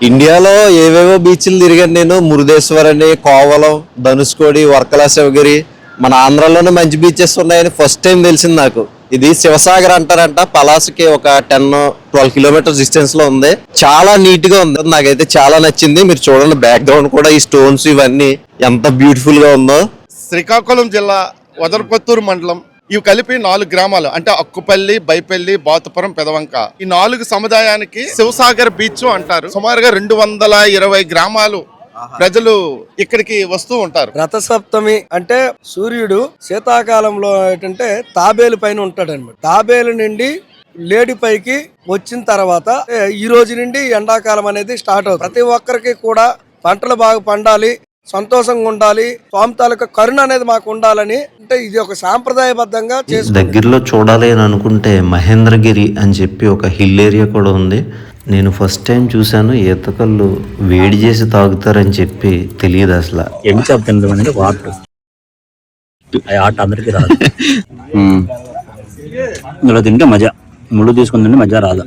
ఇండియాలో ఏవేవో బీచ్లు తిరిగాను నేను. మురుదేశ్వర్ అని, కోవలం, ధనుష్కోడి, వర్కలా, శివగిరి. మన ఆంధ్రాలోనే మంచి బీచెస్ ఉన్నాయని ఫస్ట్ టైం తెలిసింది నాకు. ఇది శివసాగర్ అంటారంట. పలాసకి ఒక 10-12 కిలోమీటర్స్ డిస్టెన్స్ లో ఉంది. చాలా నీట్ గా ఉంది, నాకైతే చాలా నచ్చింది. మీరు చూడండి బ్యాక్గ్రౌండ్ కూడా, ఈ స్టోన్స్ ఇవన్నీ ఎంత బ్యూటిఫుల్ గా ఉందో. శ్రీకాకుళం జిల్లా వదరపత్తూరు మండలం, ఇవి కలిపి 4 గ్రామాలు అంటే అక్కుపల్లి, బైపల్లి, బాతుపురం, పెదవంక. ఈ 4 సముదాయానికి శివసాగర్ బీచ్ అంటారు. సుమారుగా 220 గ్రామాలు ప్రజలు ఇక్కడికి వస్తూ ఉంటారు. రథసప్తమి అంటే సూర్యుడు శీతాకాలంలో ఏంటంటే తాబేలు పైన ఉంటాడు అనమాట. తాబేలు నుండి లేడి పైకి వచ్చిన తర్వాత ఈ రోజు నుండి ఎండాకాలం అనేది స్టార్ట్ అవుతుంది. ప్రతి ఒక్కరికి కూడా పంటలు బాగా పండాలి, సంతోషంగా ఉండాలి, స్వామి తాలూకా కరుణ అనేది మాకు ఉండాలని అంటే ఇది ఒక సాంప్రదాయబద్ధంగా చేసి దగ్గరలో చూడాలి అని అనుకుంటే మహేంద్రగిరి అని చెప్పి ఒక హిల్ ఏరియా కూడా ఉంది. నేను ఫస్ట్ టైం చూశాను. ఈతకళ్ళు వేడి చేసి తాగుతారని చెప్పి తెలియదు అసలు. ఎండు చేప తినడం అనేది వాటర్, ఆట అందరికీ రాదు. ఇందులో తింటే మజా, ముళ్ళు తీసుకుని తింటే మజా రాదు.